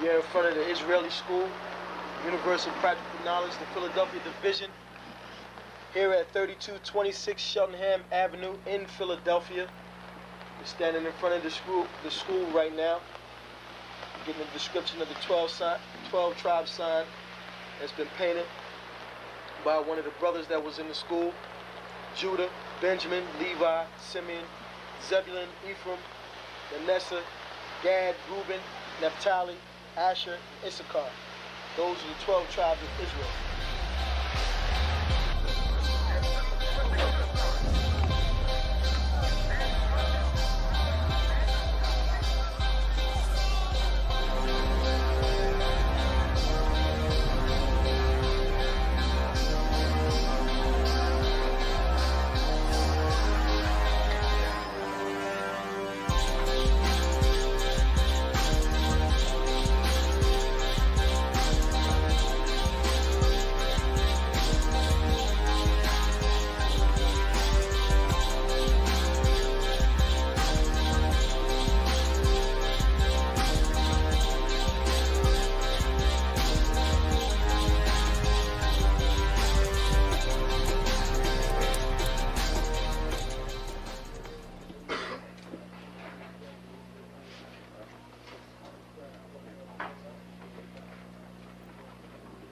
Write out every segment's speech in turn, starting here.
We are in front of the Israeli School, Universal Practical Knowledge, the Philadelphia Division, here at 3226 Cheltenham Avenue in Philadelphia. We're standing in front of the school right now, getting a description of the 12 tribe sign that's been painted by one of the brothers that was in the school: Judah, Benjamin, Levi, Simeon, Zebulun, Ephraim, Manasseh, Gad, Reuben, Naphtali, Asher, and Issachar. Those are the 12 tribes of Israel.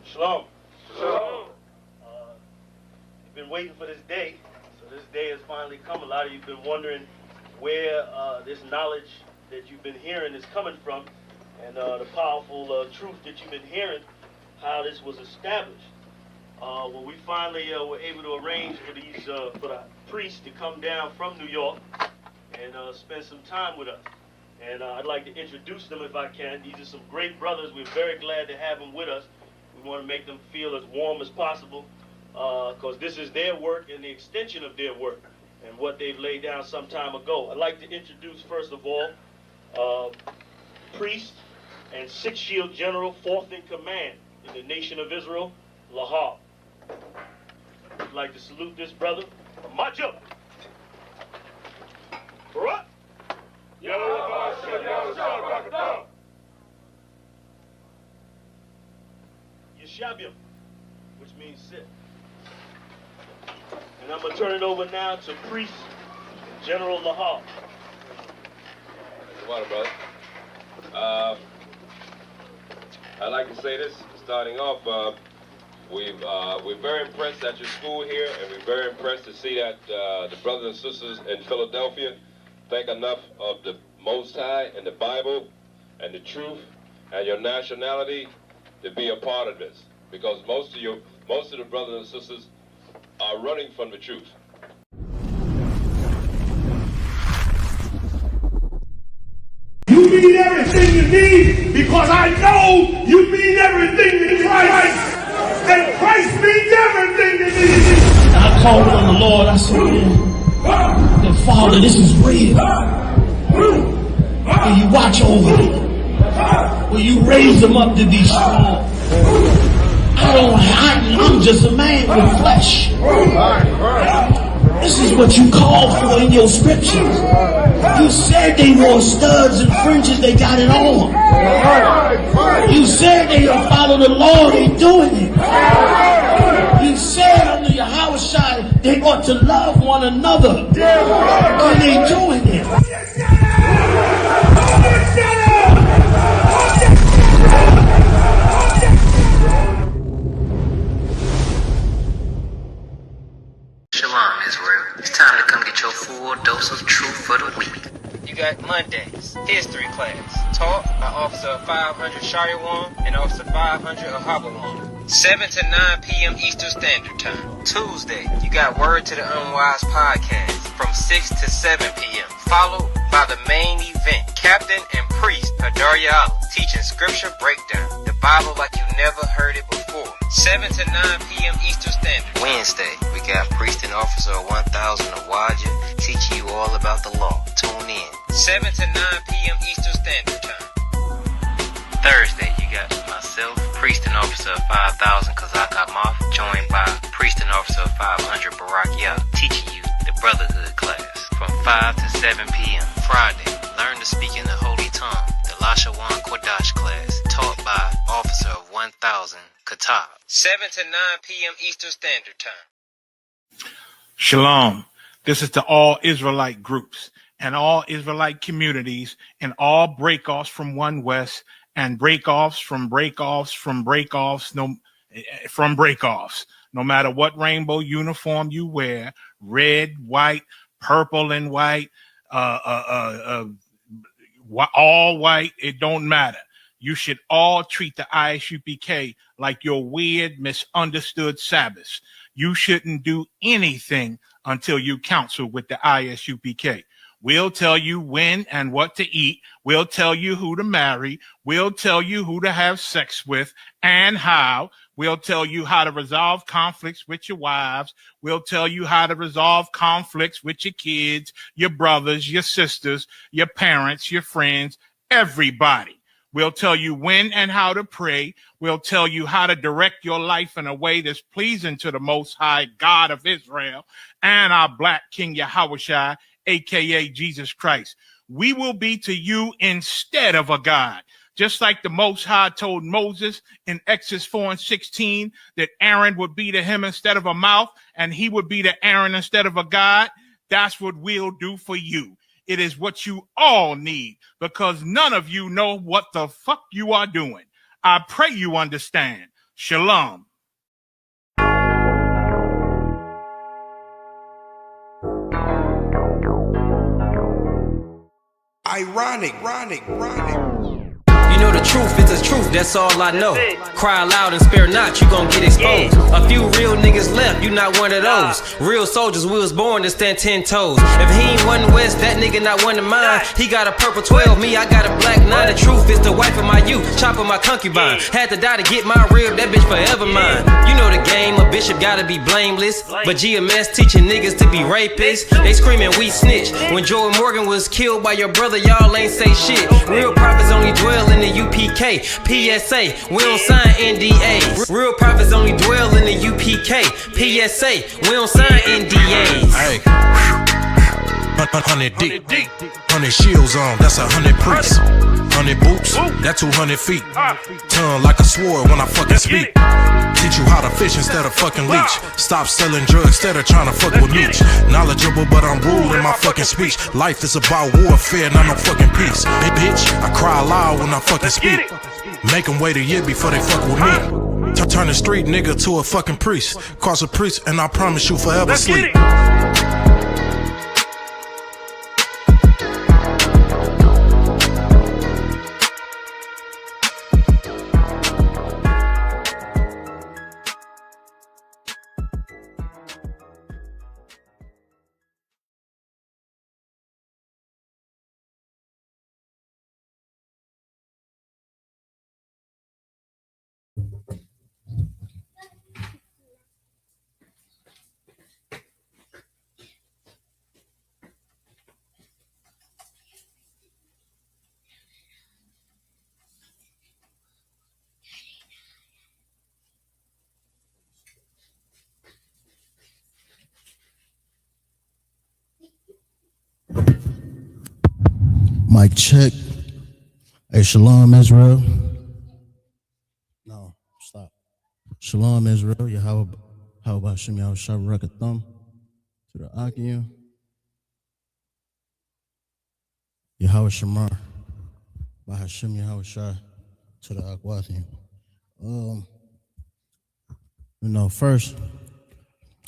Shalom. Shalom. You've been waiting for this day, so this day has finally come. A lot of you have been wondering where this knowledge that you've been hearing is coming from, and the powerful truth that you've been hearing, how this was established. Well, we finally were able to arrange for the priests to come down from New York and spend some time with us. And I'd like to introduce them if I can. These are some great brothers. We're very glad to have them with us. We want to make them feel as warm as possible, because this is their work and the extension of their work and what they've laid down some time ago. I'd like to introduce, first of all, priest and Sixth Shield General, 4th in command in the nation of Israel, Lahar. I'd like to salute this brother. March up. Barak. Yeshabim, which means sit. And I'm going to turn it over now to Priest General Lahar. Come on, brother. I'd like to say this, starting off, we're very impressed at your school here, and we're very impressed to see that the brothers and sisters in Philadelphia think enough of the Most High and the Bible and the truth and your nationality to be a part of this, because most of the brothers and sisters are running from the truth. You mean everything to me because I know you mean everything to Christ, and Christ means everything to me. I called on the Lord. I said, man, Father, this is real. Will you watch over me? Will you raise them up to be strong? I'm just a man with flesh. This is what you called for in your scriptures. You said they wore studs and fringes, they got it on. You said they will follow the law, they doing it. You said under your house shine, they ought to love one another, and they doing it. Shalom, Israel. It's time to come get your full dose of truth for the week. You got Mondays, history class, taught by Officer 500 Shariwan and Officer 500 Ahabawan. 7 to 9 p.m. Eastern Standard Time. Tuesday, you got Word to the Unwise podcast from 6 to 7 p.m. Followed by the main event, Captain and Priest Hadaryah teaching scripture breakdown, the Bible like you never heard it before. 7 to 9 p.m. Eastern Standard. Wednesday, we got Priest and Officer 1000 Awaja teaching you all about the law. Tune in. 7 to 9 p.m. Eastern Standard Time. Thursday, you got myself, Priest and Officer 5000 Kazak Amaf, joined by Priest and Officer 500 Barak Yah, teaching you the Brotherhood class from 5 to 7 p.m. Friday, learn to speak in the Holy Tongue, the Lashawan Qadash class, taught top. 7 to 9 p.m. Eastern Standard Time. Shalom. This is to all Israelite groups and all Israelite communities and all breakoffs from One West and breakoffs from breakoffs from breakoffs from breakoffs. No matter what rainbow uniform you wear, red, white, purple and white, all white, it don't matter. You should all treat the ISUPK like your weird, misunderstood Sabbaths. You shouldn't do anything until you counsel with the ISUPK. We'll tell you when and what to eat. We'll tell you who to marry. We'll tell you who to have sex with and how. We'll tell you how to resolve conflicts with your wives. We'll tell you how to resolve conflicts with your kids, your brothers, your sisters, your parents, your friends, everybody. We'll tell you when and how to pray. We'll tell you how to direct your life in a way that's pleasing to the Most High God of Israel and our Black King Yahushua, a.k.a. Jesus Christ. We will be to you instead of a God. Just like the Most High told Moses in Exodus 4:16 that Aaron would be to him instead of a mouth and he would be to Aaron instead of a God, that's what we'll do for you. It is what you all need because none of you know what the fuck you are doing. I pray you understand. Shalom. Ironic. You know the truth is the truth, that's all I know. Cry loud and spare not, you gon' get exposed. A few real niggas left, you not one of those. Real soldiers, we was born to stand 10 toes. If he ain't one West, that nigga not one of mine. He got a purple 12, me, I got a black 9. The truth is the wife of my youth, chopping my concubine. Had to die to get my rib, that bitch forever mine. You know the game, a bishop gotta be blameless. But GMS teaching niggas to be rapists. They screaming we snitch. When Joel Morgan was killed by your brother, y'all ain't say shit. Real prophets only dwell in the UPK, PSA, we don't sign NDAs. Real prophets only dwell in the UPK, PSA, we don't sign NDAs. Hey, 100 deep, 100 shields on, that's 100 priests. 100 boots, that's 200 feet. Tongue like a sword when I fucking speak. Teach you how to fish instead of fucking leech. Stop selling drugs instead of trying to fuck with me. Knowledgeable, but I'm rude in my fucking speech. Life is about warfare, not no fucking peace. Hey, bitch, I cry loud when I fucking speak. Make them wait a year before they fuck with me. Turn a street nigga to a fucking priest. Cross a priest, and I promise you forever sleep. Mic check. Hey, Shalom Israel. No, stop. Shalom Israel. How about Shem Yahushua Rakatham to the Akim? Yahweh Shamar. Bahashem Yahushua to the Akwathim. First,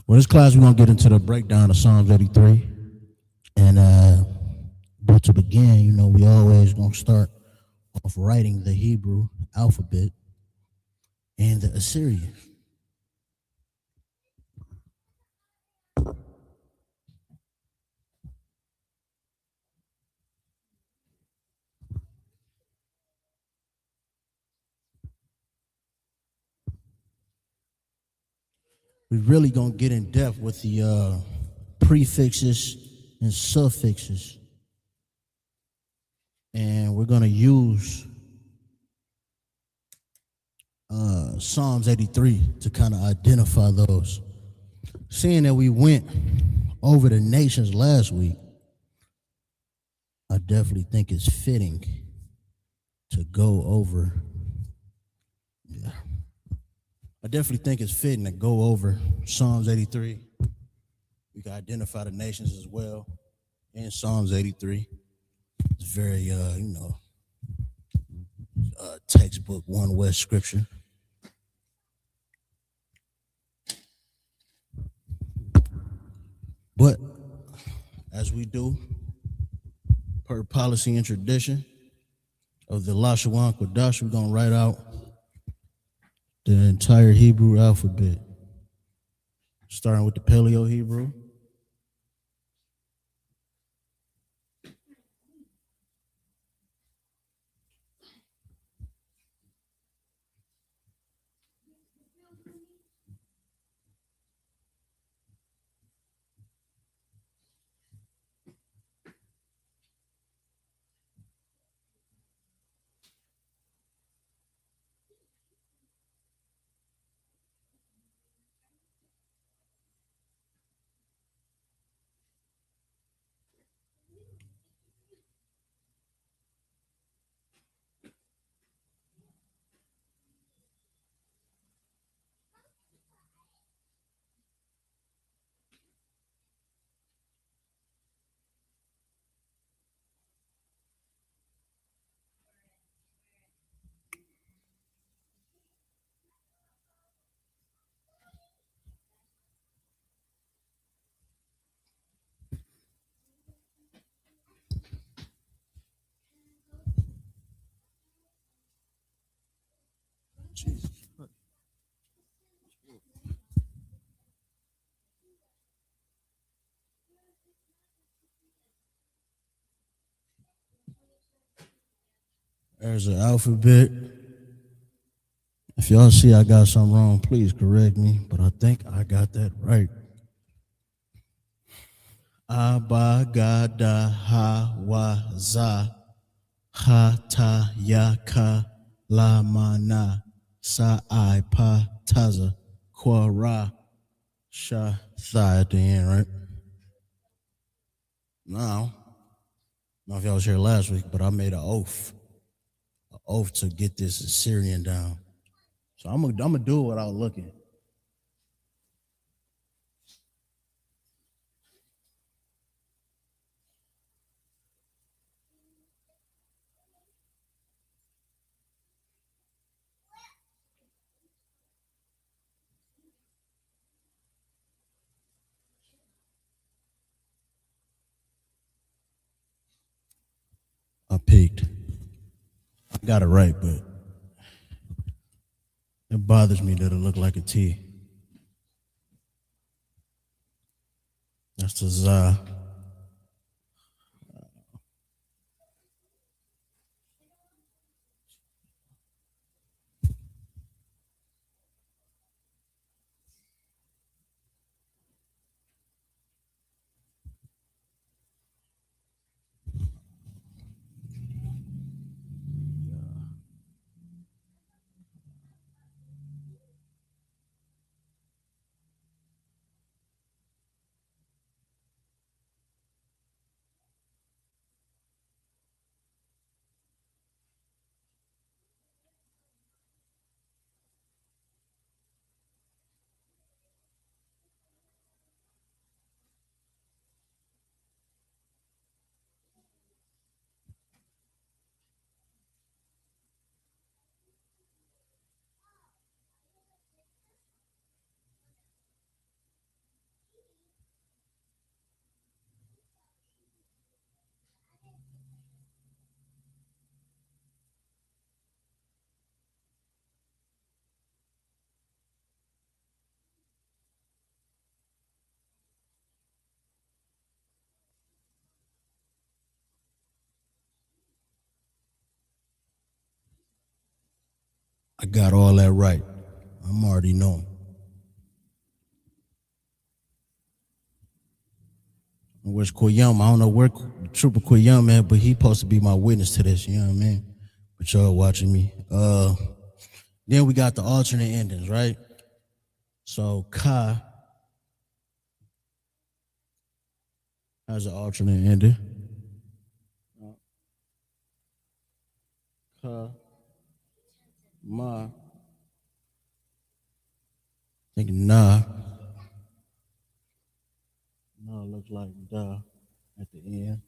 this class we're gonna get into the breakdown of Psalms 83, and but to begin, we always gonna start off writing the Hebrew alphabet and the Assyrian. We're really gonna get in depth with the prefixes and suffixes. And we're going to use Psalms 83 to kind of identify those. Seeing that we went over the nations last week, I definitely think it's fitting to go over I definitely think it's fitting to go over Psalms 83. We can identify the nations as well in Psalms 83. It's very, textbook One West scripture. But as we do, per policy and tradition of the Lashawan Qadash, we're going to write out the entire Hebrew alphabet, starting with the Paleo Hebrew. There's the alphabet. If y'all see I got something wrong, please correct me, but I think I got that right. Abba, Gada, Ha, Wa, Za, Ha, Ta, Ya, Ka, La, Mana, Sa, I, Pa, Taza, Kwa, Ra, Sha, Tha at the end, right? Now, I don't know if y'all was here last week, but I made an oath to get this Assyrian down. So I'm gonna do it without looking. I peeked. I got it right, but it bothers me that it looked like a T. That's the Za. I got all that right. I'm already knowing. Where's Koyum? I don't know where Trooper Koyum at, but he supposed to be my witness to this, you know what I mean? But y'all watching me. Then we got the alternate endings, right? So Ka has an alternate ending. Ka, Ma, think nah. No, it looks like duh at the end.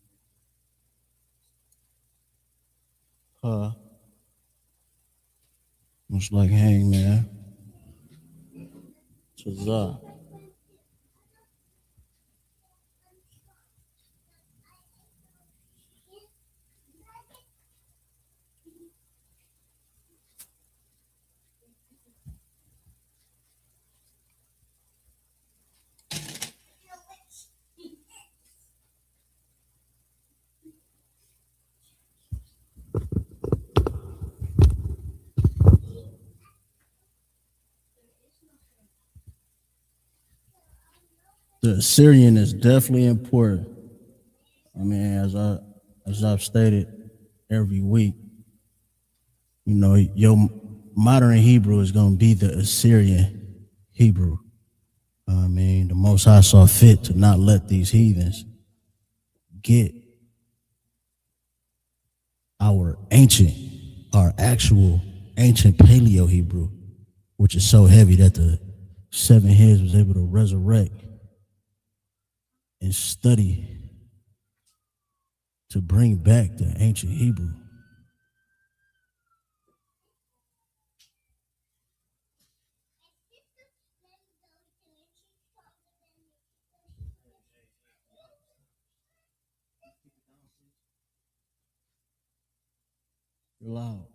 Looks like hangman. Tazah. The Assyrian is definitely important. I mean, as I've stated every week, you know, your modern Hebrew is going to be the Assyrian Hebrew. I mean, the Most High saw fit to not let these heathens get our actual ancient Paleo Hebrew, which is so heavy that the 7 heads was able to resurrect and study to bring back the ancient Hebrew. You're loud.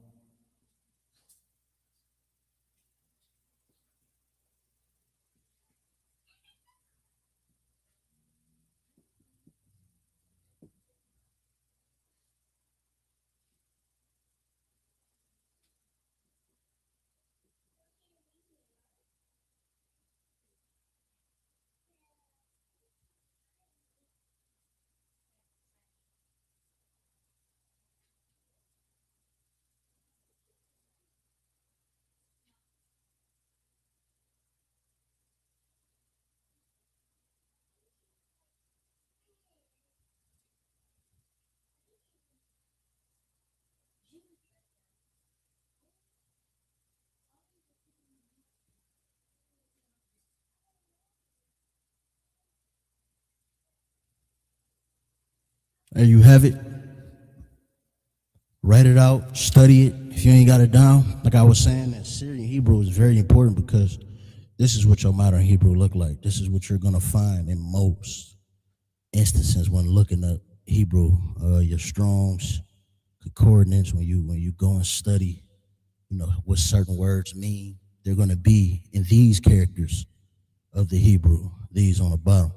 There you have it. Write it out, study it. If you ain't got it down, like I was saying, that Syrian Hebrew is very important because this is what your modern Hebrew look like. This is what you're gonna find in most instances when looking up Hebrew. Your Strong's concordance, when you go and study, you know, what certain words mean, they're gonna be in these characters of the Hebrew. These on the bottom.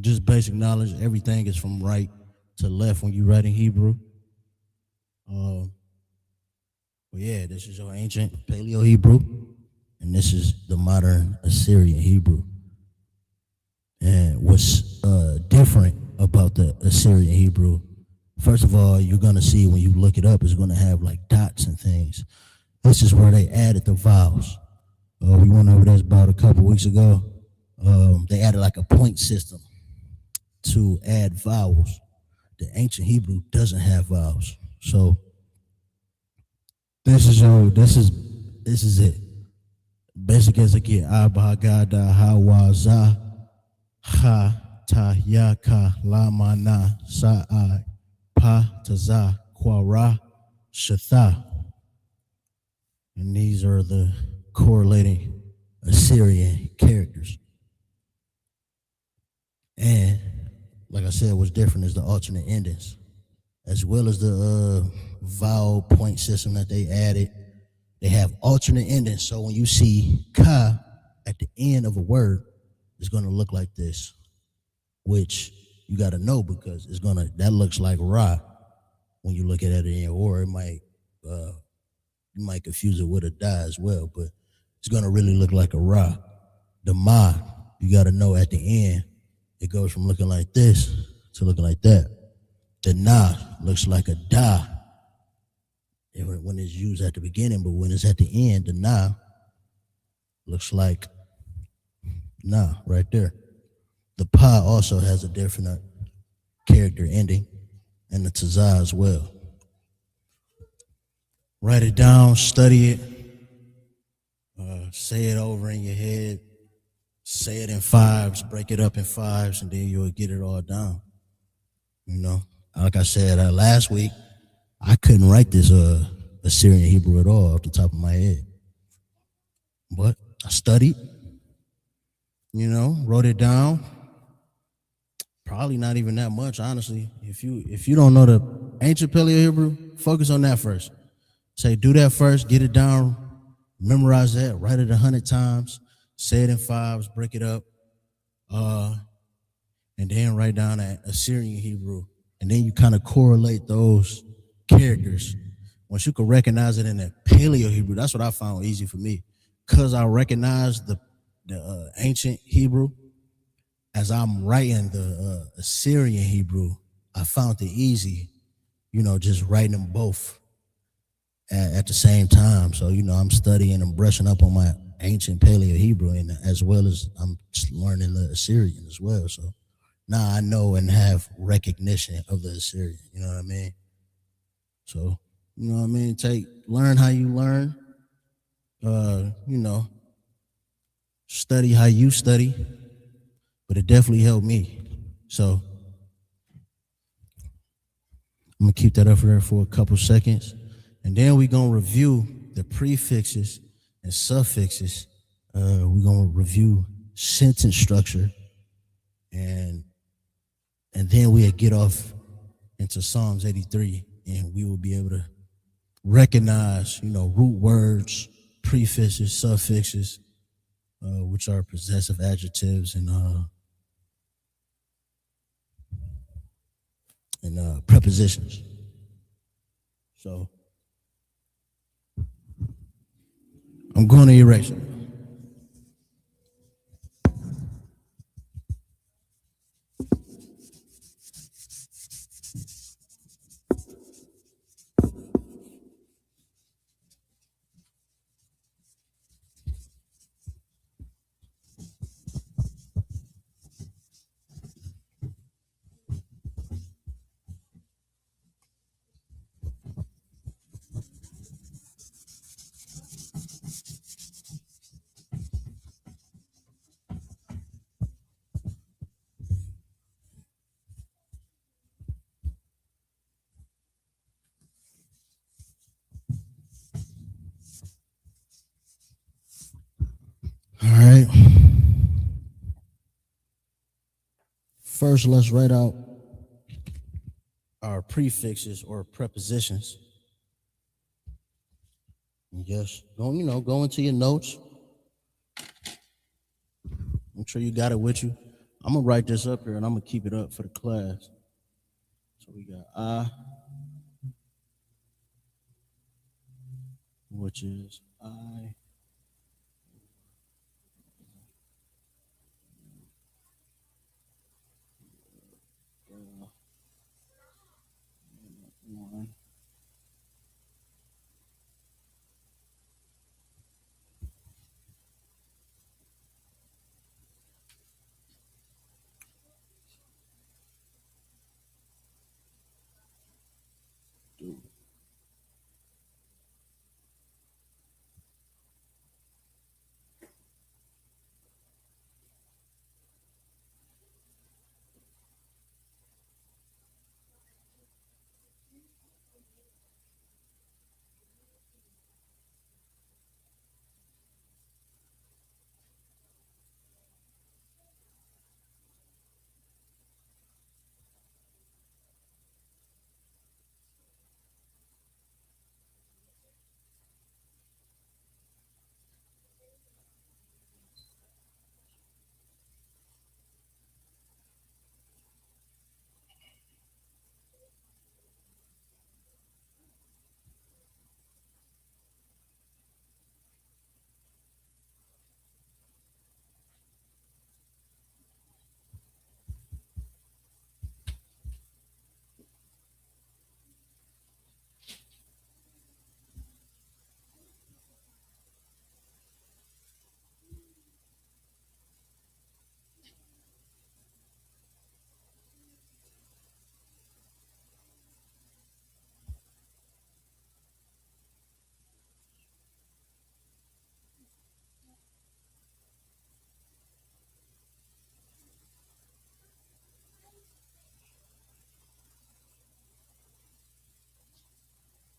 Just basic knowledge. Everything is from right to left when you write in Hebrew. But yeah, this is your ancient Paleo Hebrew, and this is the modern Assyrian Hebrew. And what's different about the Assyrian Hebrew, first of all, you're gonna see when you look it up, it's gonna have like dots and things. This is where they added the vowels. We went over this about a couple weeks ago. They added like a point system to add vowels. The ancient Hebrew doesn't have vowels. So this is it. Basic as it get. Abba Gada Hawaza Ha Ta Yaka Lamana Sa'ai Pa Taza Quara Shatha. And these are the correlating Assyrian characters. And like I said, what's different is the alternate endings, as well as the vowel point system that they added. They have alternate endings, so when you see ka at the end of a word, it's going to look like this, which you got to know because that looks like ra when you look at it in, or it might you might confuse it with a da as well, but it's going to really look like a ra. The ma, you got to know at the end. It goes from looking like this to looking like that. The na looks like a da when it's used at the beginning, but when it's at the end, the na looks like na right there. The pa also has a different character ending, and the tazah as well. Write it down, study it, say it over in your head, say it in fives, break it up in fives, and then you'll get it all down. You know, like I said last week, I couldn't write this Assyrian Hebrew at all off the top of my head, but I studied. You know, wrote it down. Probably not even that much, honestly. If you don't know the ancient Paleo Hebrew, focus on that first. Say, do that first, get it down, memorize that, write it 100 times, say it in fives, break it up, and then write down that Assyrian Hebrew. And then you kind of correlate those characters. Once you can recognize it in the Paleo Hebrew, that's what I found easy for me. Because I recognize the ancient Hebrew, as I'm writing the Assyrian Hebrew, I found it easy, just writing them both at the same time. So, I'm studying and brushing up on my ancient Paleo Hebrew, and as well as I'm just learning the Assyrian as well. So now I know and have recognition of the Assyrian, you know what I mean? So, learn how you learn, study how you study, but it definitely helped me. So I'm gonna keep that up there for a couple seconds, and then we're gonna review the prefixes and suffixes. We're gonna review sentence structure, and then we'll get off into Psalms 83, and we will be able to recognize, root words, prefixes, suffixes, which are possessive adjectives and prepositions. So I'm going to erase it. All right. First, let's write out our prefixes or prepositions. And just go into your notes. Make sure you got it with you. I'm gonna write this up here and I'm gonna keep it up for the class. So we got I, which is I. One. Two.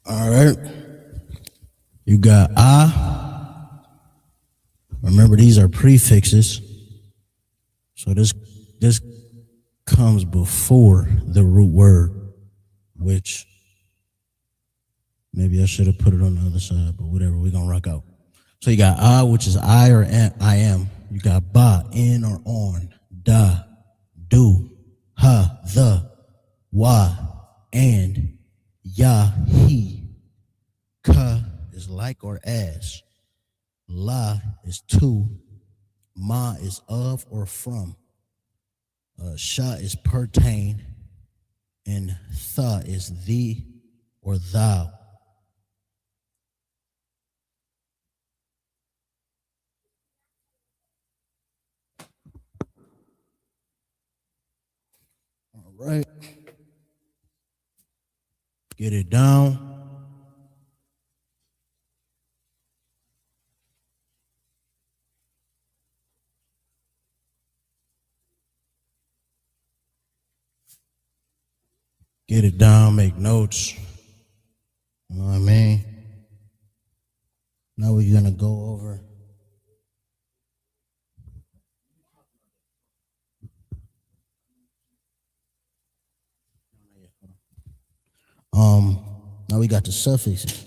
All right. You got I. Remember, these are prefixes. So this comes before the root word, which maybe I should have put it on the other side, but whatever, we're going to rock out. So you got I, which is I or I am. You got ba, in or on. Da, do, ha, the, wa, and, ya, he. Ka is like or as. La is to. Ma is of or from. Sha is pertain. And tha is thee or thou. All right. Get it down. Get it down, make notes. You know what I mean? Now we're going to go over. Now we got the suffixes.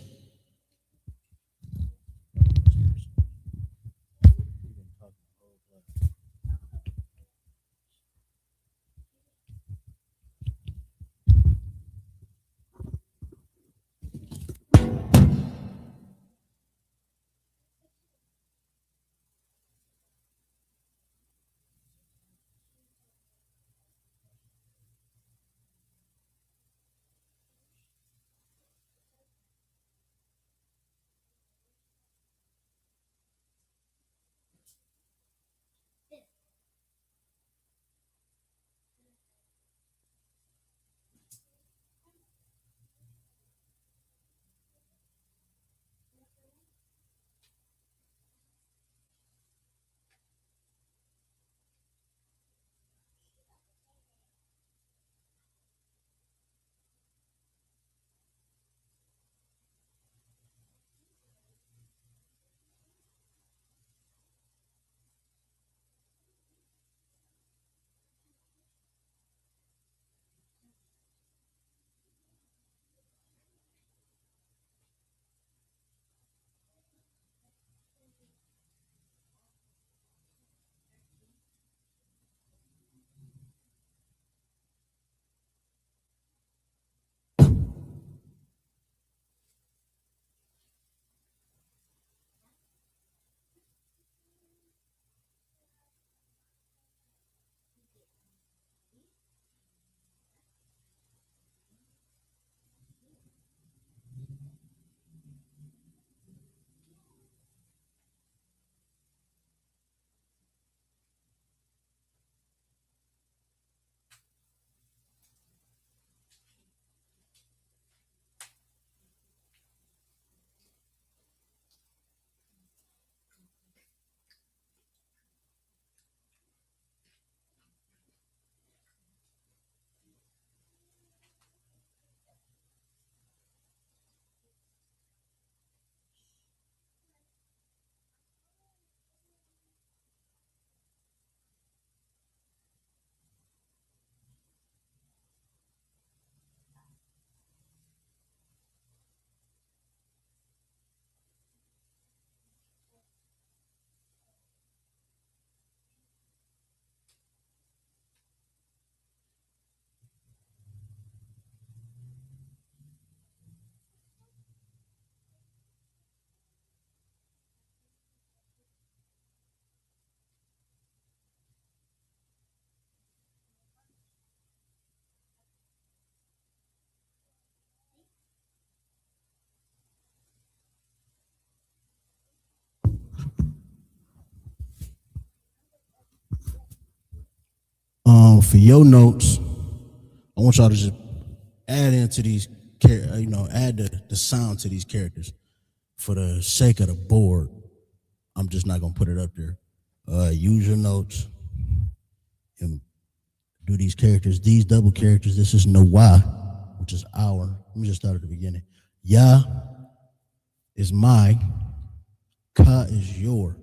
For your notes, I want y'all to just add into these, add the sound to these characters. For the sake of the board, I'm just not gonna put it up there. Use your notes and do these characters. These double characters. This is no Y, which is our. Let me just start at the beginning. Ya is my, ka is your.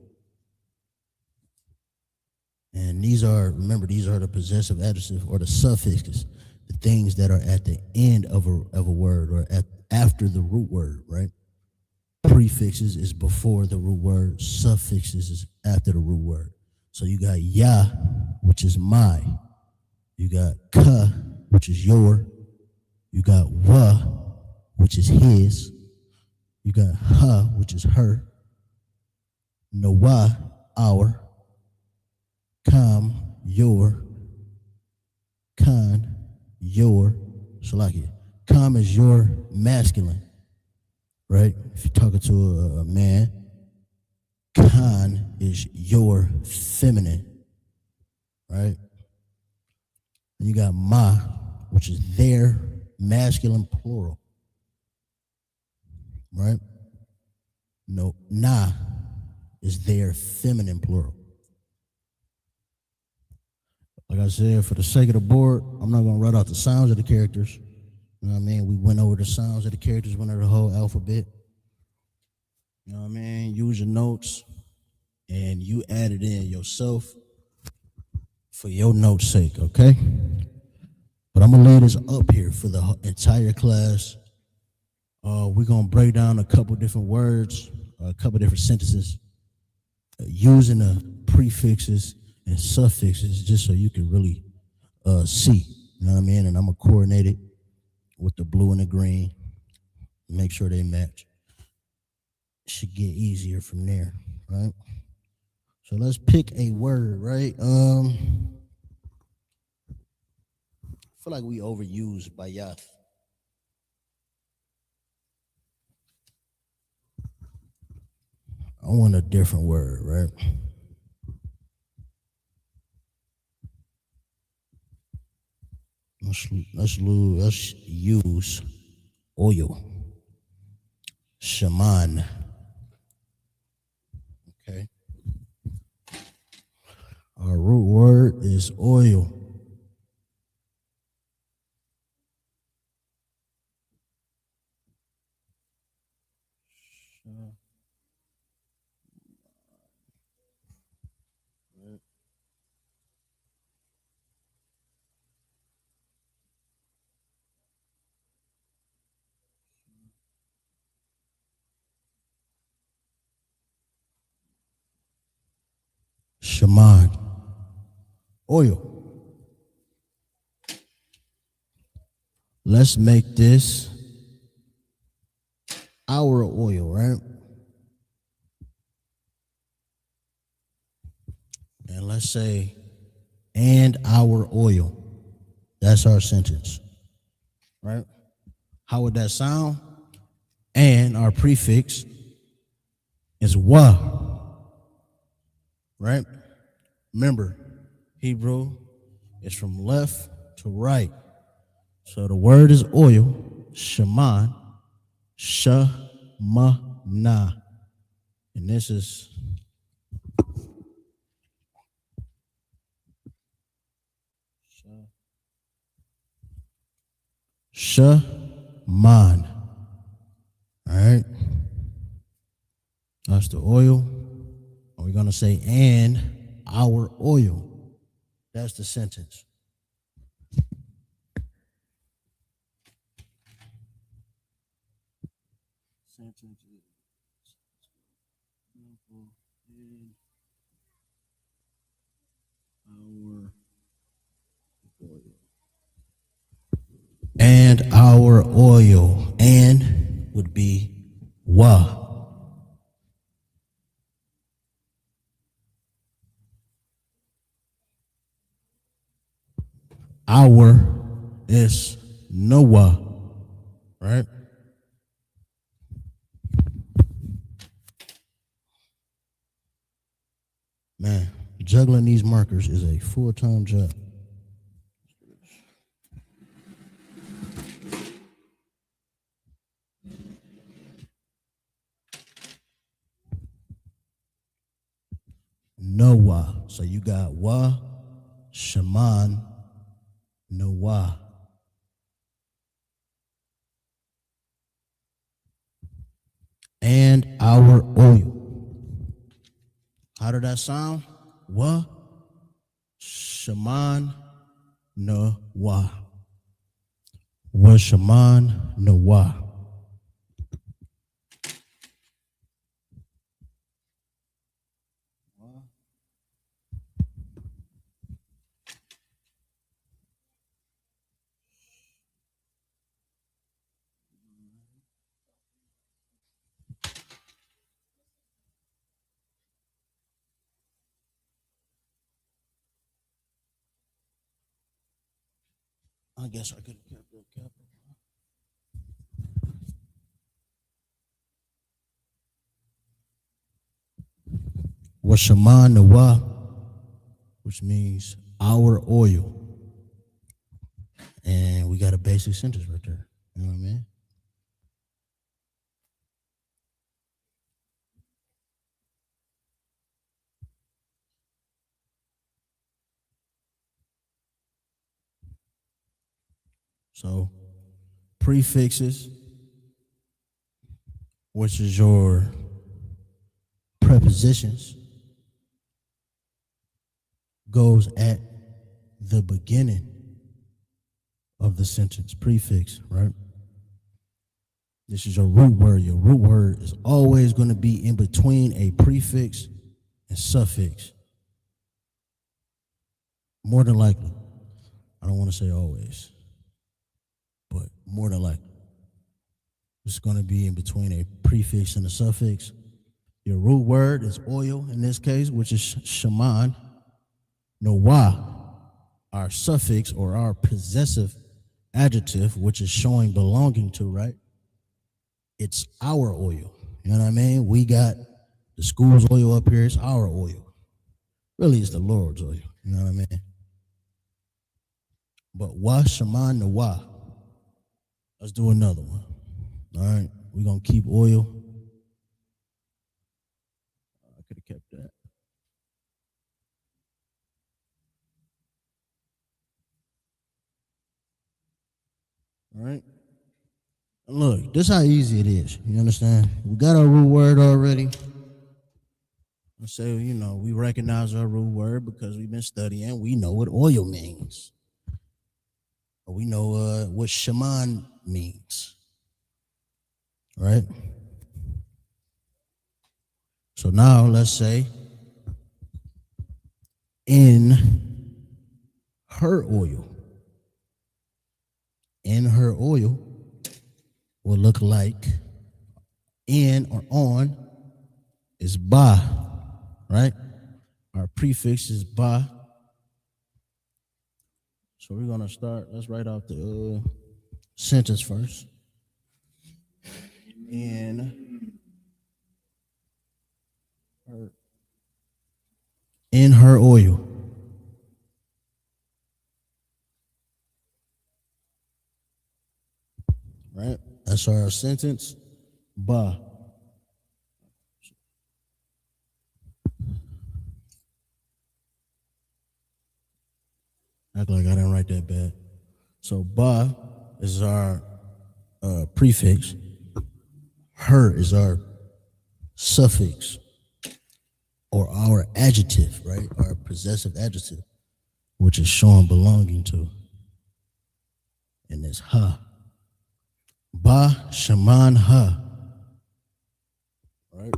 And remember, these are the possessive adjectives or the suffixes, the things that are at the end of a word or after the root word, right? Prefixes is before the root word, suffixes is after the root word. So you got ya, which is my. You got ka, which is your. You got wa, which is his. You got ha, which is her. Nawa, our. Kam, your. Khan, your. Shalakia. Kam is your masculine, right? If you're talking to a man, Khan is your feminine, right? And you got ma, which is their masculine plural, right? No, na is their feminine plural. Like I said, for the sake of the board, I'm not going to write out the sounds of the characters. You know what I mean? We went over the sounds of the characters, went over the whole alphabet. You know what I mean? Use your notes, and you add it in yourself for your notes' sake, okay? But I'm going to lay this up here for the entire class. We're going to break down a couple different words, a couple different sentences, using the prefixes and suffixes just so you can really see, you know what I mean? And I'm going to coordinate it with the blue and the green, make sure they match. Should get easier from there, right? So let's pick a word, right? I feel like we overused bayat. I want a different word, right? Let's use oil. Shaman. Okay. Our root word is oil. Shaman. Oil. Let's make this our oil, right? And let's say, and our oil. That's our sentence, right? How would that sound? And our prefix is wa, right? Remember, Hebrew is from left to right. So the word is oil, shaman, shamana. And this is shaman. All right. That's the oil. And we're going to say, and our oil. That's the sentence. And our oil. And would be wa. Our is Noah, right? Man, juggling these markers is a full-time job. Noah. So you got wa, shaman, Noah. our oil. How did that sound? Wa Shaman Nawa. Wa Shaman Nawa. I guess I could have kept that capital. Washaman Nawa, which means our oil. And we got a basic sentence right there. You know what I mean? So, prefixes, which is your prepositions, goes at the beginning of the sentence. Prefix, right? This is your root word. Your root word is always going to be in between a prefix and suffix. More than likely. I don't want to say always, but more than likely. It's going to be in between a prefix and a suffix. Your root word is oil in this case, which is shaman. Nawa, our suffix or our possessive adjective, which is showing belonging to, right? It's our oil. You know what I mean? We got the school's oil up here. It's our oil. Really, it's the Lord's oil. You know what I mean? But wa shaman nawa. Let's do another one. All right, we're going to keep oil. I could have kept that. All right. And look, this is how easy it is. You understand? We got our root word already. I say, you know, we recognize our root word because we've been studying. We know what oil means. We know what shaman means. Right? So now let's say in her oil. In her oil will look like in or on is ba, right? Our prefix is ba. So we're gonna start. Let's write out the sentence first. In her oil. Right? That's our sentence. Ba. Act like I didn't write that bad. So ba is our prefix. Her is our suffix or our adjective, right? Our possessive adjective, which is showing belonging to. And it's ha. Ba shaman ha. Right?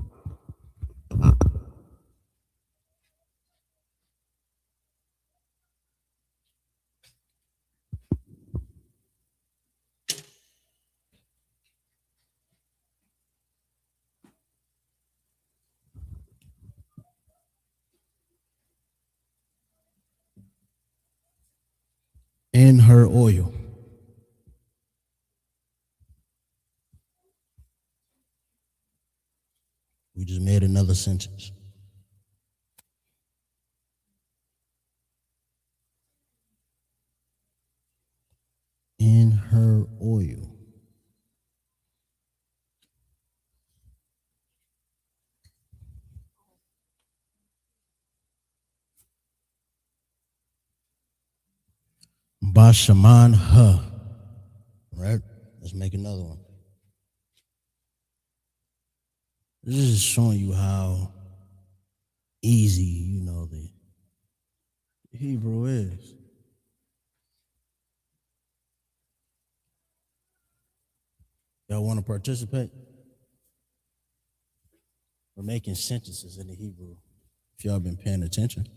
In her oil. We just made another sentence. In her oil. Bashaman ha. Right? Let's make another one. This is showing you how easy, you know, the Hebrew is. Y'all want to participate? We're making sentences in the Hebrew, if y'all been paying attention.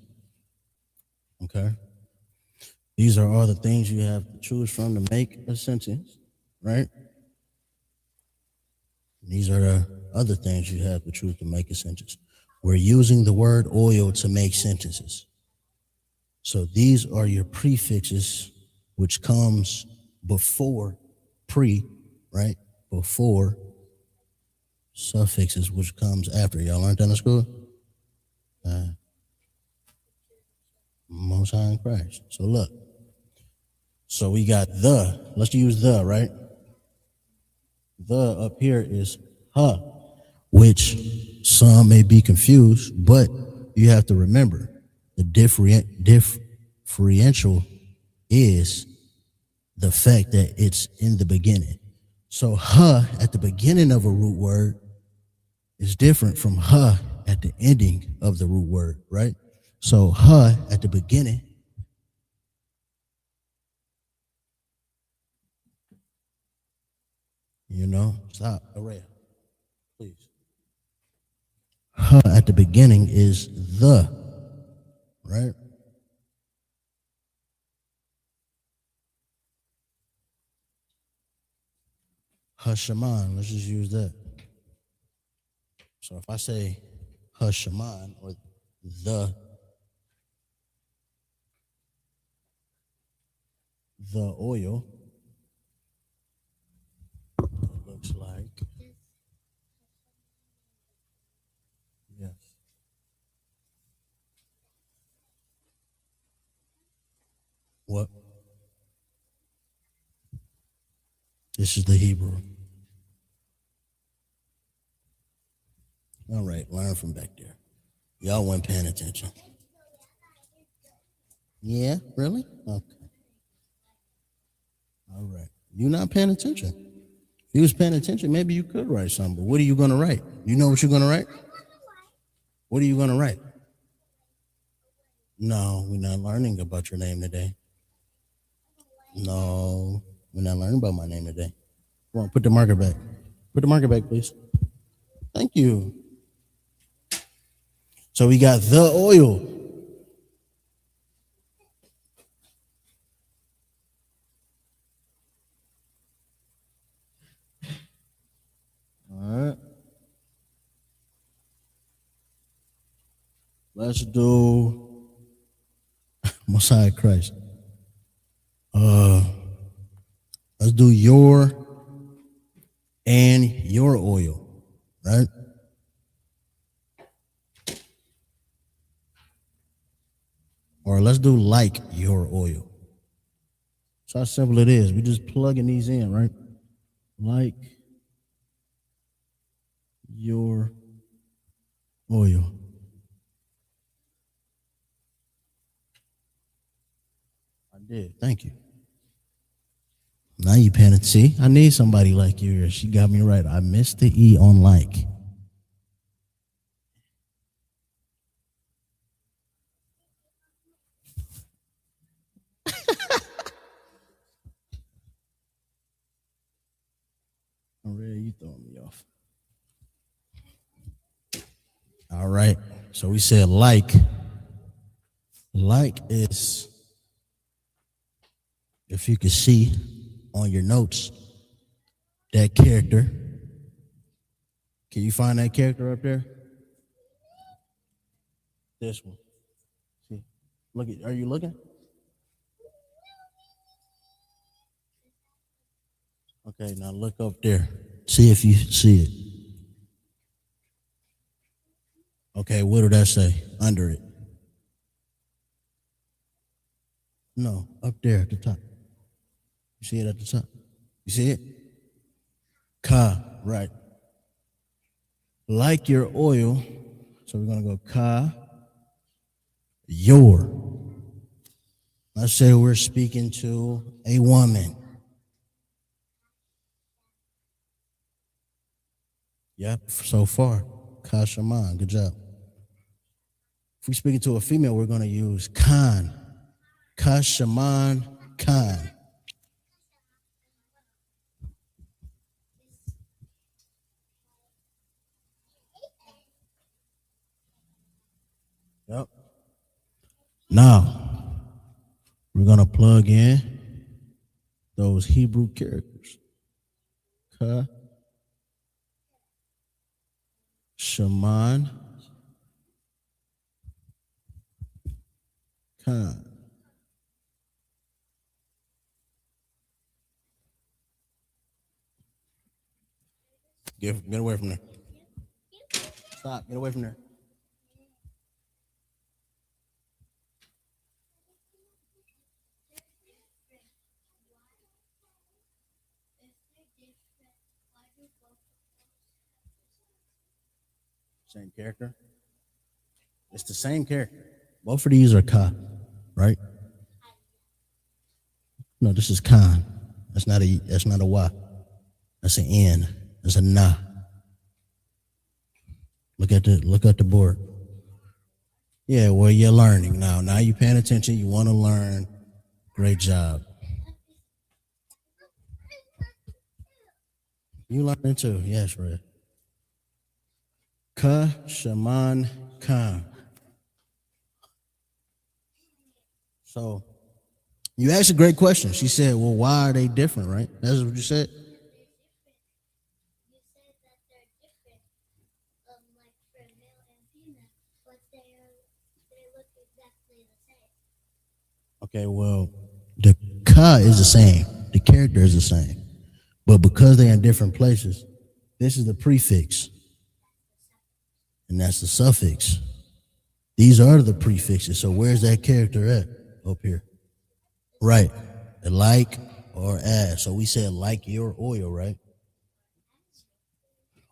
Okay? These are all the things you have to choose from to make a sentence, right? These are the other things you have to choose to make a sentence. We're using the word oil to make sentences. So these are your prefixes, which comes before right? Before suffixes, which comes after. Y'all learned that in school? Most High in Christ. So look. So we got the. Let's use the, right? The up here is which some may be confused, but you have to remember the differential is the fact that it's in the beginning. So at the beginning of a root word is different from at the ending of the root word, right? So at the beginning stop, Araya, please. At the beginning is the, right? Hashaman, let's just use that. So if I say Hashaman or the oil, it looks like, yes. What? This is the Hebrew. All right, learn from back there. Y'all weren't paying attention. Yeah, really? Okay. All right. You're not paying attention. If you was paying attention, maybe you could write something, but what are you going to write? You know what you're going to write? What are you going to write? No, we're not learning about your name today. No, we're not learning about my name today. Come on, put the marker back. Put the marker back, please. Thank you. So we got the oil. All right. Let's do Messiah Christ. Let's do your and your oil, right? Or let's do like your oil. That's how simple it is. We just plugging these in, right? Like your oil. I did. Thank you. Now you paying it. See, I need somebody like you. She got me right. I missed the E on like. Already, you throwing me off. All right. So we said like. Like is, if you can see on your notes, that character. Can you find that character up there? This one. See, look at. Are you looking? Okay, now look up there. See if you see it. Okay, what did that say under it? No, up there at the top. You see it at the top? You see it? Ka, right. Like your oil. So we're going to go ka, your. Let's say we're speaking to a woman. Yep, so far. Ka Shaman. Good job. If we're speaking to a female, we're going to use Khan. Ka Shaman Khan. Yep. Now, we're going to plug in those Hebrew characters. Ka, Shaman, Khan. Get away from there. Stop. Get away from there. Same character. It's the same character. Both of these are Ka, right? No, this is Khan. That's not a Y. That's an N. That's a Na. Look at the board. Yeah, well, you're learning now. Now you're paying attention. You want to learn. Great job. You learning too. Yes, Red. Ka, Shaman, Khan. So you asked a great question. She said, well, why are they different, right? That's what you said? Okay, well, the Ka is the same. The character is the same. But because they're in different places, this is the prefix. And that's the suffix. These are the prefixes. So where's that character at? Up here. Right. Like or as. So we said like your oil, right?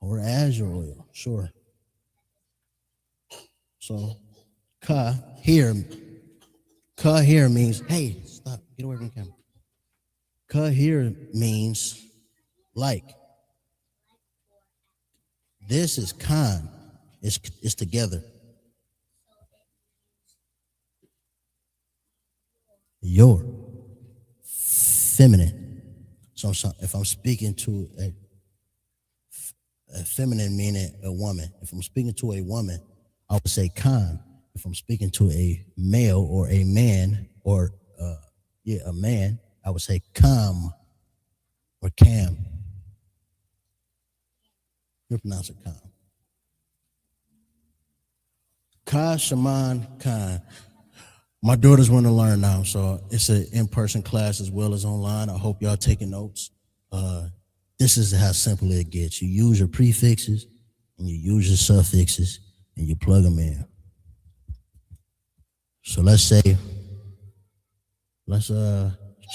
Or as your oil. Sure. So Ka here means, hey, stop. Get away from the camera. Ka here means like. This is Khan. It's together. Your. Feminine. So if I'm speaking to a feminine, meaning a woman. If I'm speaking to a woman, I would say Khan. If I'm speaking to a male or a man or a man, I would say Kam or Cam. You pronounce it Kam. Ka Shaman Khan. My daughters want to learn now, so it's an in-person class as well as online. I hope y'all taking notes. This is how simple it gets. You use your prefixes and you use your suffixes and you plug them in. So let's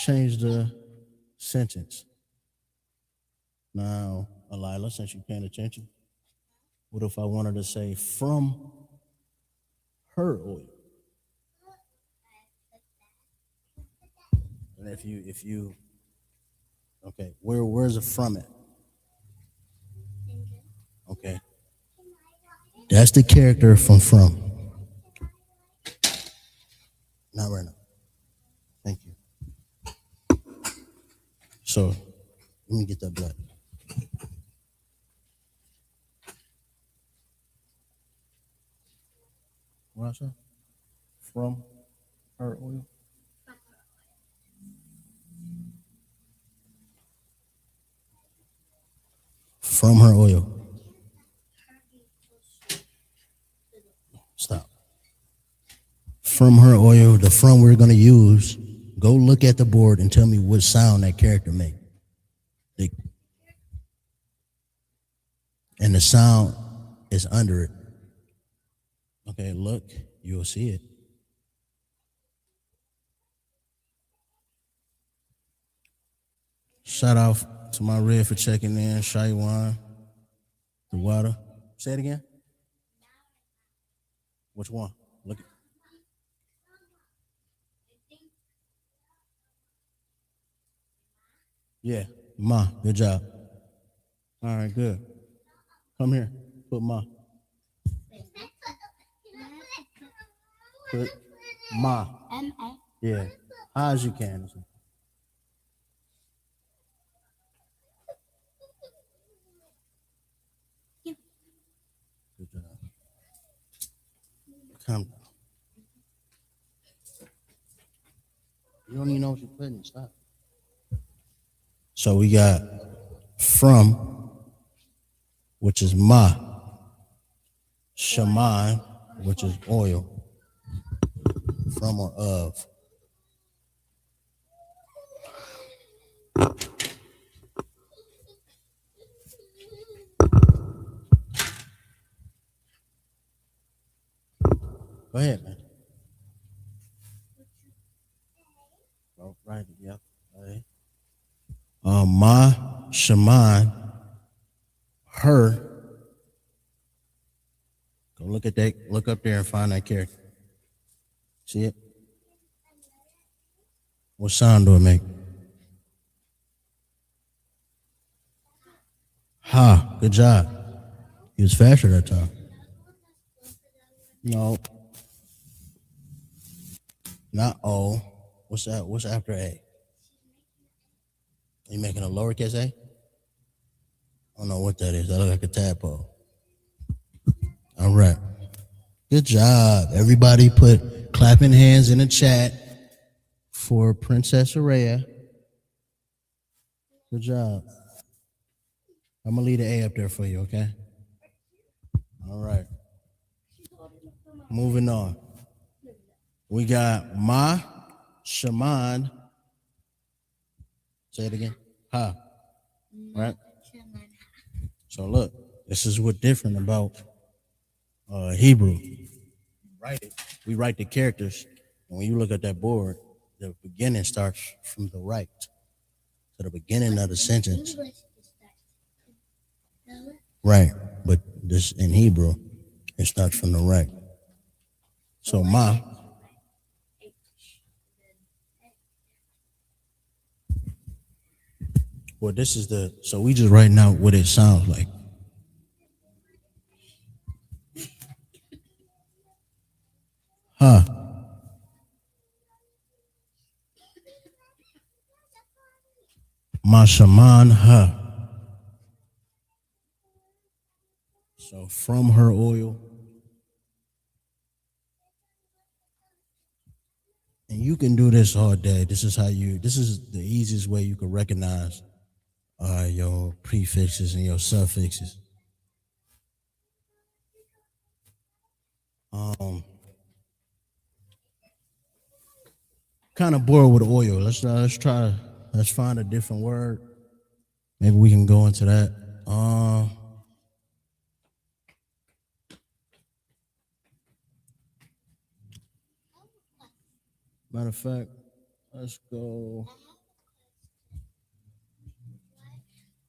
change the sentence. Now, Alila, since you're paying attention, what if I wanted to say from her oil? And if you okay, where's it from it? Okay. That's the character from. Not right now. Thank you. So let me get that black. Rasha? From her oil? From her oil. Stop. From her oil, the from we're going to use, go look at the board and tell me what sound that character makes. And the sound is under it. Okay, look, you'll see it. Shout out to my red for checking in, Lashawan, the water. Say it again. Which one? Look at. Yeah, Ma, good job. All right, good. Come here, put Ma. Put Ma. M-A. Yeah. High as you can. Good job. Come. You don't even know what you're putting. Stop. So we got from, which is ma. Shaman, which is oil. From or of. Go ahead, man. Oh, right, yep. Right. Ma, Shaman, her. Go look at that. Look up there and find that character. See it? What sound do it make? Ha, good job. He was faster that time. No. Not O. What's that? What's after A? Are you making a lowercase a? I don't know what that is. That look like a tadpole. All right. Good job. Everybody put clapping hands in the chat for Princess Araya. Good job. I'm going to leave the A up there for you, okay? All right. Moving on. We got Ma, Shaman. Say it again. Ha. Right? So look, this is what's different about Hebrew. We write the characters, and when you look at that board, the beginning starts from the right. So the beginning of the sentence. Right, but this in Hebrew, it starts from the right. So ma. Well, this is so we just writing out what it sounds like. Ha. Ma Shaman ha. So from her oil. And you can do this all day. This is the easiest way you can recognize your prefixes and your suffixes. Kind of bored with oil. Let's find a different word. Maybe we can go into that. Matter of fact, let's go.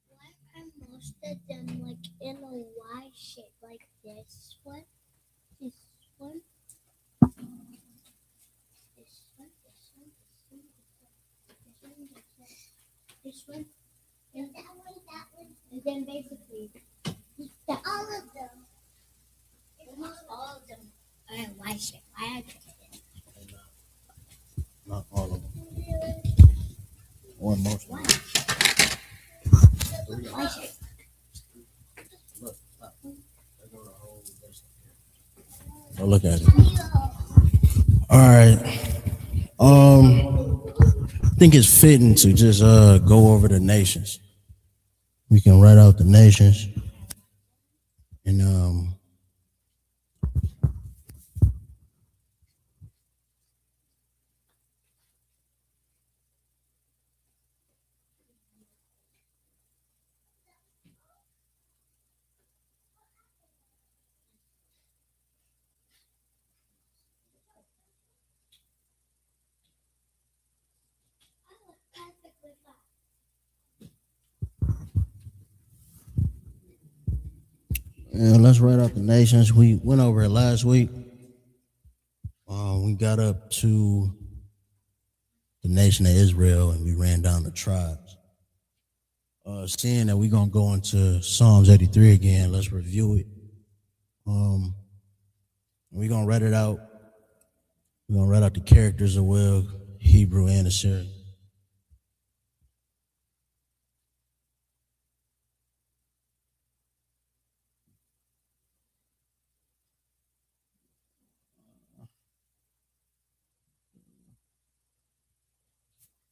Why are most of them like in a Y shape, like this one, this one, this one, this one, and that one, and then basically all of them, almost all of them are in Y shape. Why are they? Not all of them. Or most of them. Oh, look at it. All right. I think it's fitting to just go over the nations. We can write out the nations. And let's write out the nations. We went over it last week. We got up to the nation of Israel and we ran down the tribes. Seeing that we're going to go into Psalms 83 again, let's review it. We're going to write it out We're gonna write out the characters as well, Hebrew and Assyrian.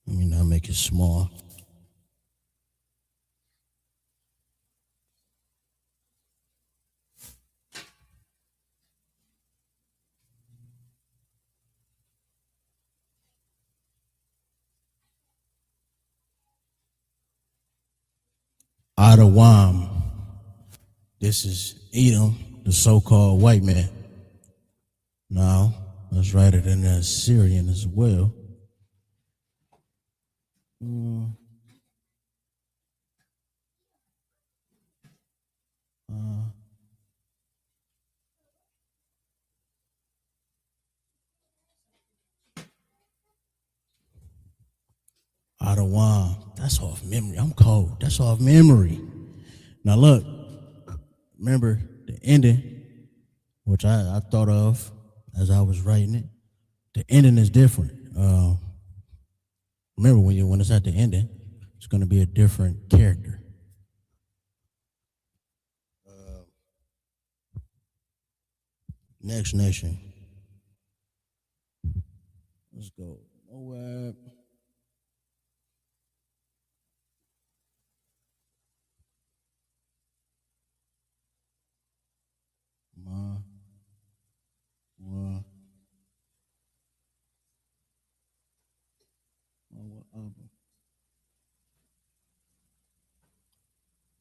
Let me not make it small. Adawam. This is Edom, the so-called white man. Now, let's write it in the Assyrian as well. Adawam. That's off memory. I'm cold. That's off memory. Now look, remember the ending, which I thought of as I was writing it. The ending is different. Remember when it's at the ending, it's going to be a different character. Next nation. Let's go. Moab.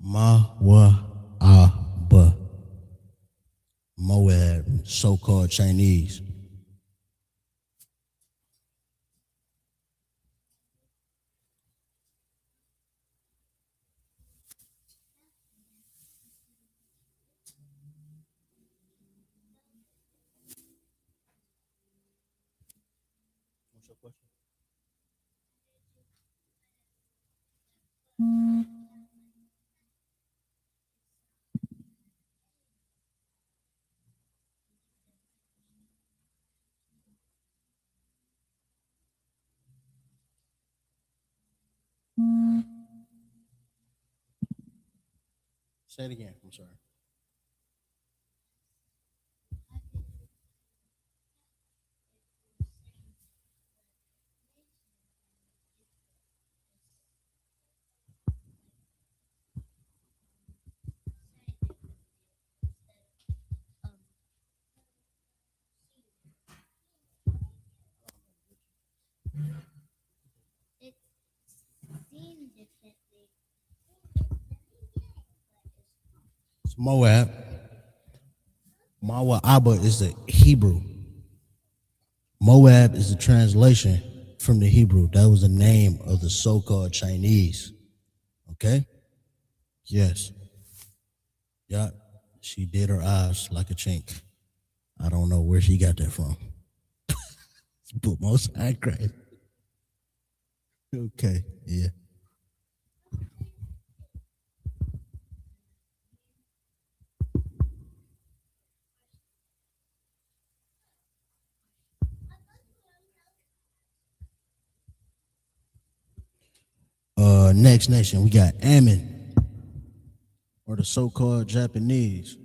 Mawa'aba. Moab, so-called Chinese. What's your question? Say it again. I'm sorry. It's Moab. Mawa'aba is the Hebrew. Moab is the translation from the Hebrew. That was the name of the so-called Chinese. Okay? Yes. Yeah. She did her eyes like a chink. I don't know where she got that from. But most I cried. Okay, yeah. Next nation, we got Ammon, or the so-called Japanese.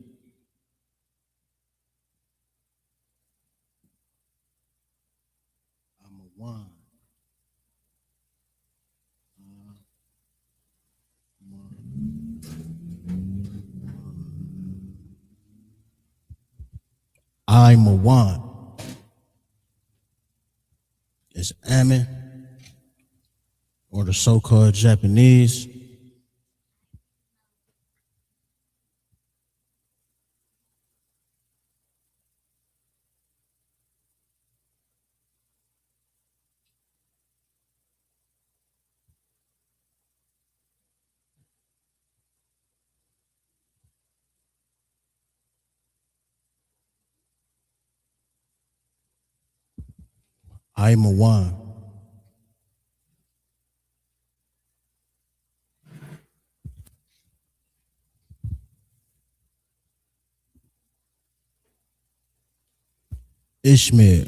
I'm a one. I'm a one. It's Ammon, or the so-called Japanese. I'm a one. Ishmael.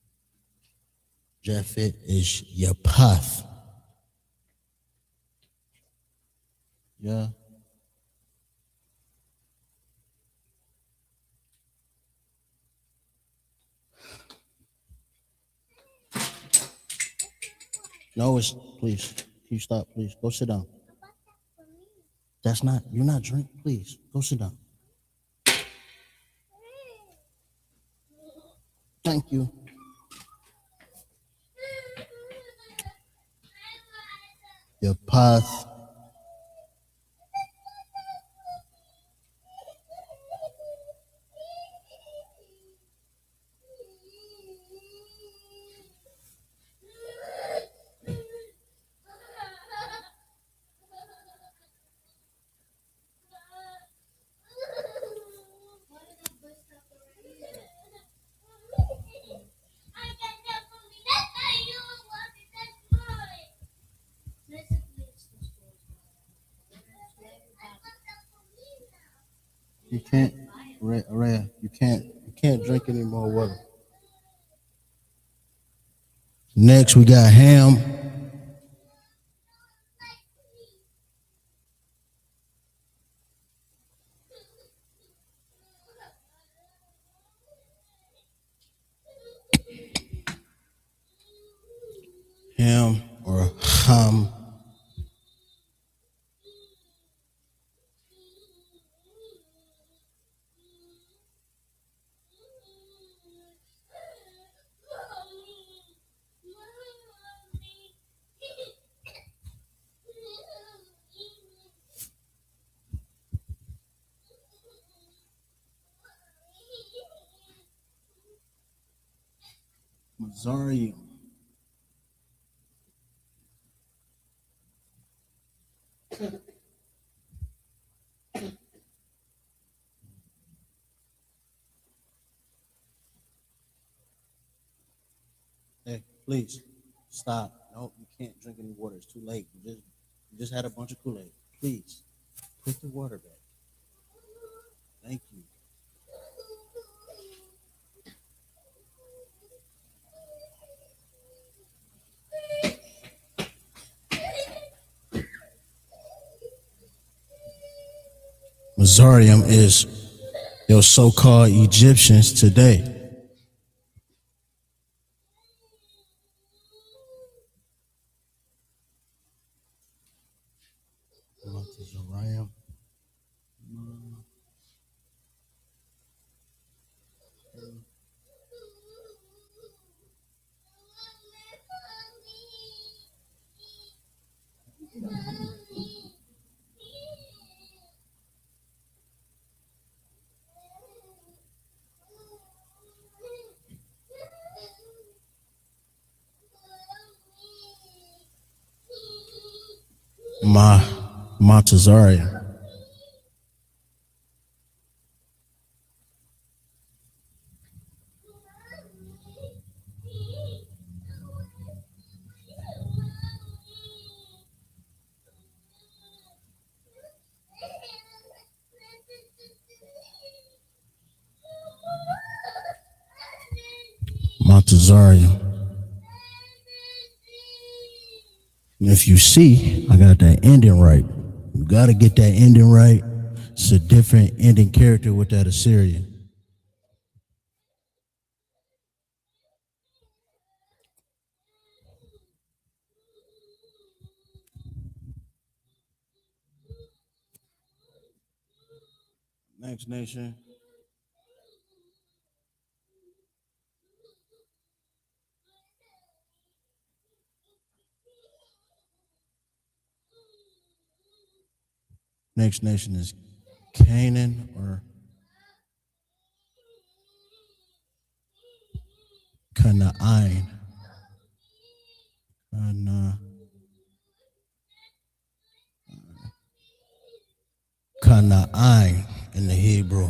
Japhet is Yapath. Yeah. No, it's please. Can you stop, please? Go sit down. That's not, you're not drinking. Please, go sit down. Thank you. Your path. You can't, Rhea, you can't drink any more water. Next, we got Ham. Ham or Ham. Mazarium. Hey, please stop. No, you can't drink any water. It's too late. You just had a bunch of Kool-Aid. Please put the water back. Thank you. Mazarium is your so-called Egyptians today. Mazarium. Montezarium. Montezarium. If you see, I got that ending right. You got to get that ending right. It's a different ending character with that Assyrian. Next nation. Next nation is Canaan or Canaan. Canaan in the Hebrew.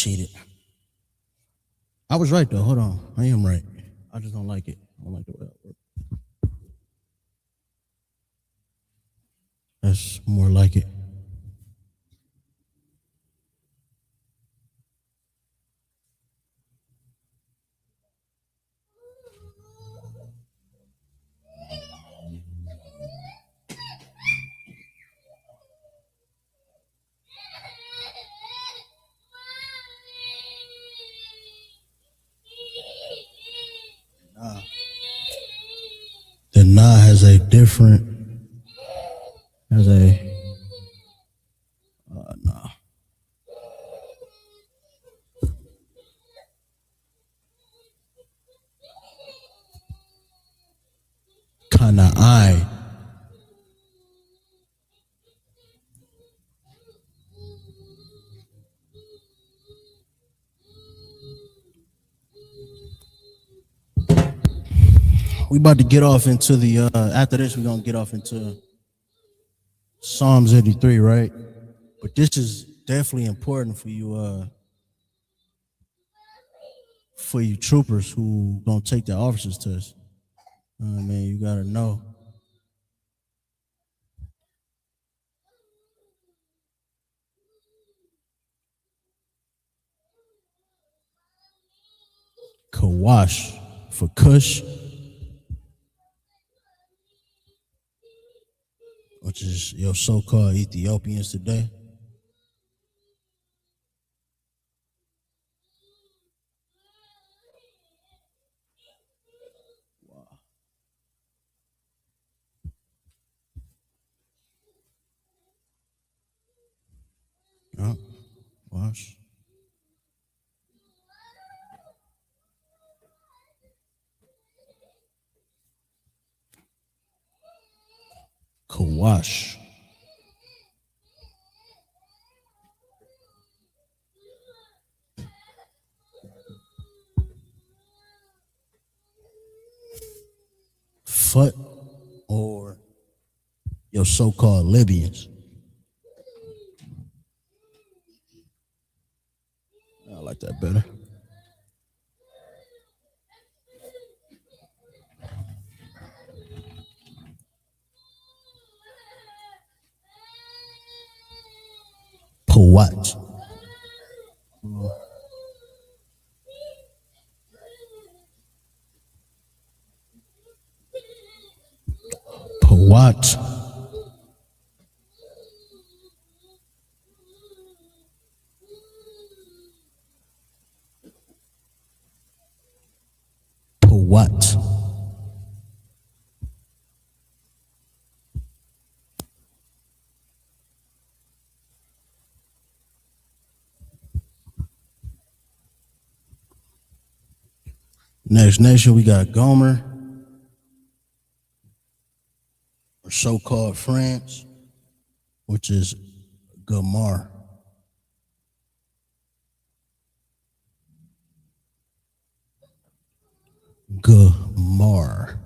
cheated. I was right though. Hold on. I am right. I just don't like it. I don't like the way it works. That's more like it. The nah has a different, has a, nah. Kinda I. We about to get off into the, after this, we're going to get off into Psalms 83, right? But this is definitely important for you troopers who gonna take the officers test. I mean, you gotta know. Kawash for Kush, which is your so-called Ethiopians today. Yeah, wash. Kawash. Fut or your so-called Libyans. I like that better. Pawat. Pawat. Pawat. Next nation, we got Gomer, or so-called France, which is Gamar. Gamar.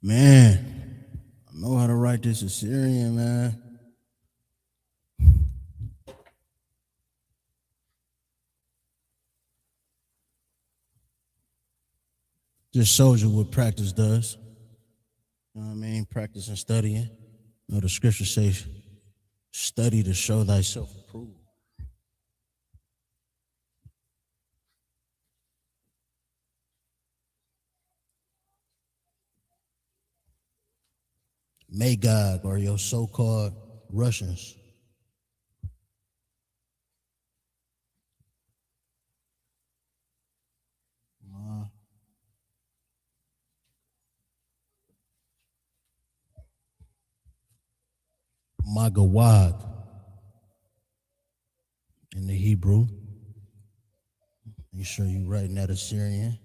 Man, I know how to write this Assyrian, man. Just shows you what practice does. You know what I mean? Practice and studying. You know, the scripture says, study to show thyself approved. Magog, or your so-called Russians. Magawag in the Hebrew. Make sure you writing that Assyrian.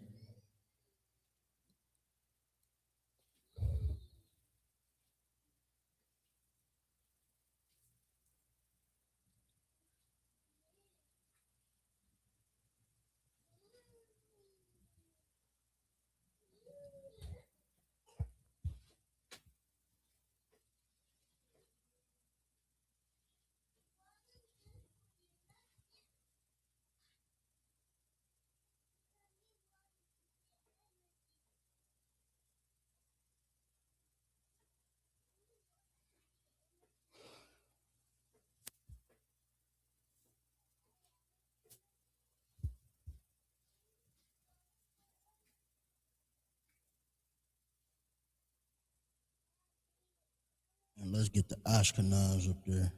let's get the Ashkenaz up there.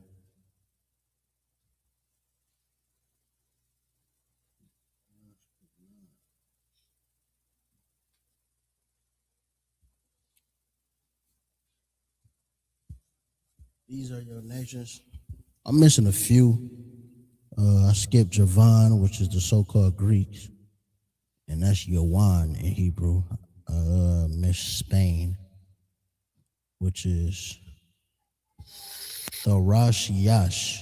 These are your nations. I'm missing a few. I skipped Javan, which is the so-called Greeks, and that's Yawan in Hebrew. Miss Spain, which is Tharashiash,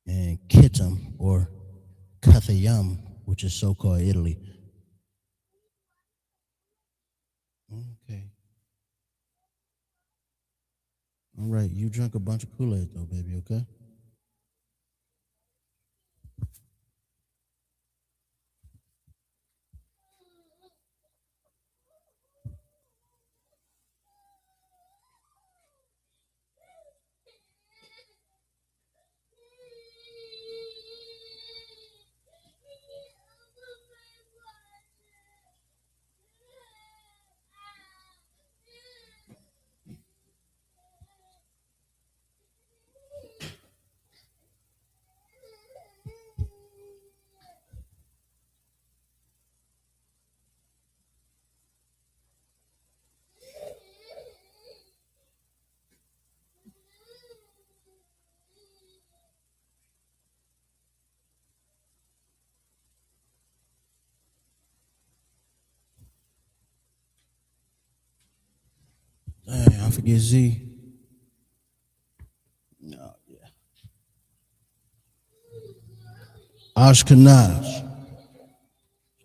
and Kittim or Kathayam, which is so-called Italy. Okay. All right, you drank a bunch of Kool-Aid though, baby, okay? Dang, I forget Z. No, yeah. Ashkenaz.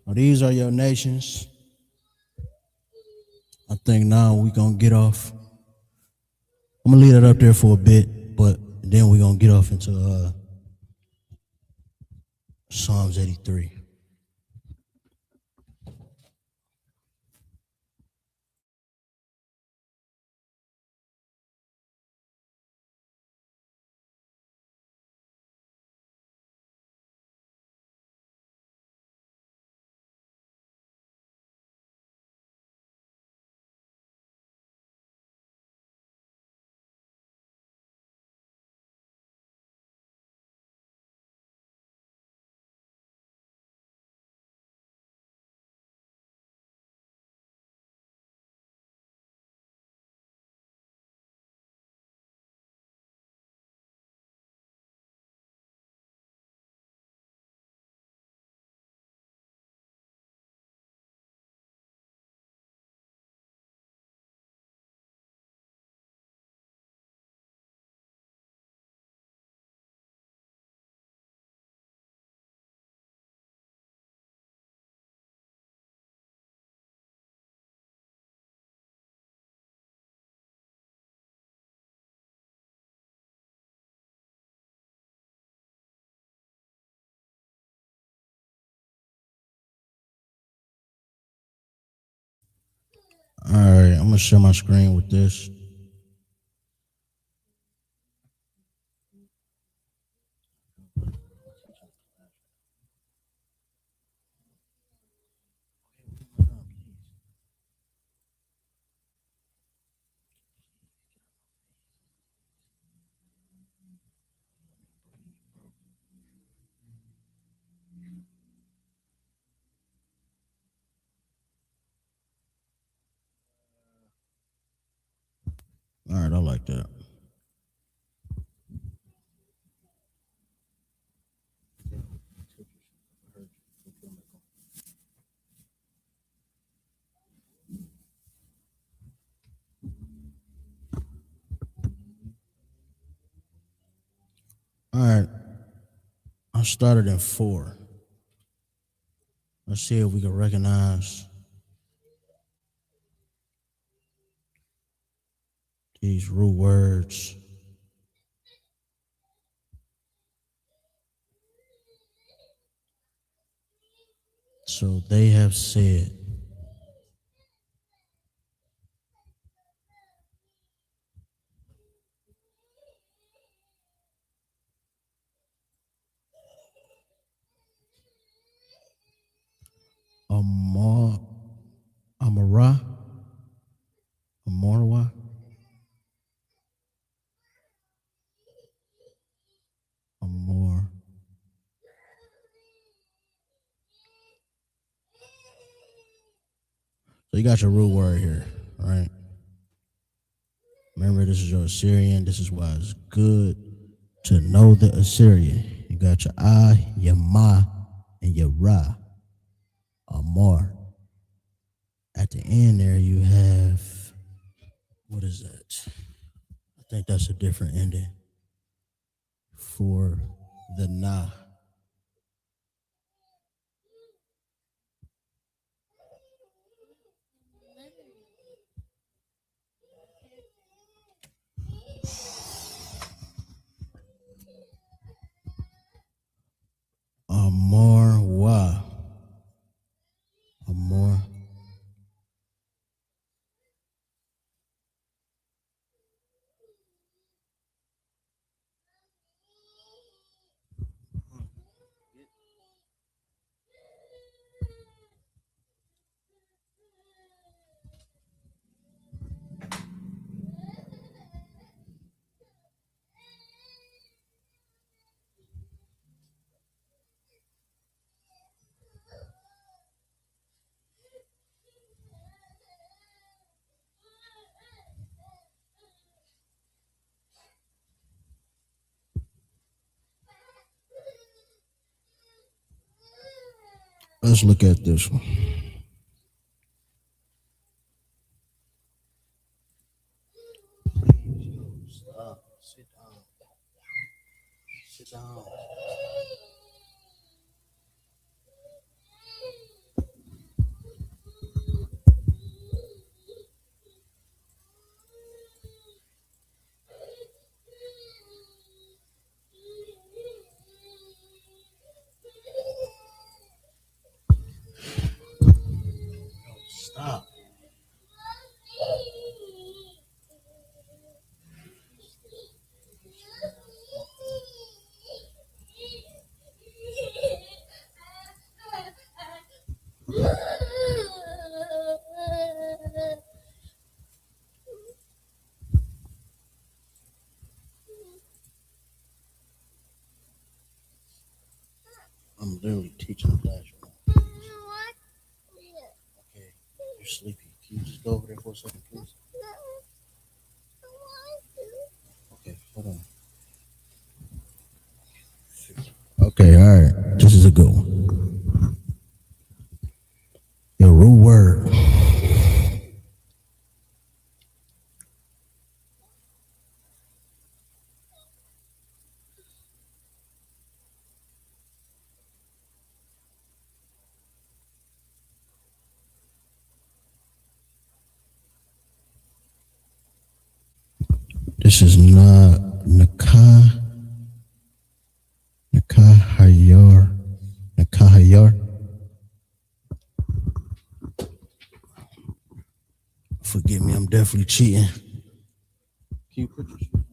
Well, these are your nations. I think now we're going to get off. I'm going to leave it up there for a bit, but then we're going to get off into Psalms 83. All right, I'm going to share my screen with this. All right, I like that. All right, I started in 4. Let's see if we can recognize these root words. So they have said, Amara, Amorwa, So you got your root word here, right? Remember, this is your Assyrian. This is why it's good to know the Assyrian. You got your I, your Ma, and your Ra, Amar. At the end there, you have, what is that? I think that's a different ending for the Na. Amar Wa. Amar. Let's look at this one. Stop. Sit down. Sit down. Stop. I'm literally teaching the class right now. Okay, you're sleepy. Can you just go over there for a second, please? Okay, hold on. Okay, all right. This is a good one. Your root word. This is not Nakah. Nakahayar. Nakahayar. Forgive me, I'm definitely cheating. Can you put your shoes on?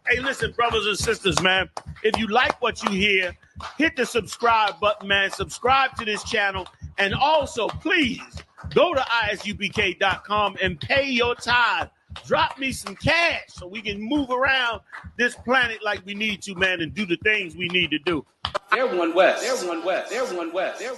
Hey, listen, brothers and sisters, man. If you like what you hear, hit the subscribe button, man. Subscribe to this channel. And also, please, go to isupk.com and pay your tithe. Drop me some cash so we can move around this planet like we need to, man, and do the things we need to do. They're one West. They're one West. They're one West. They're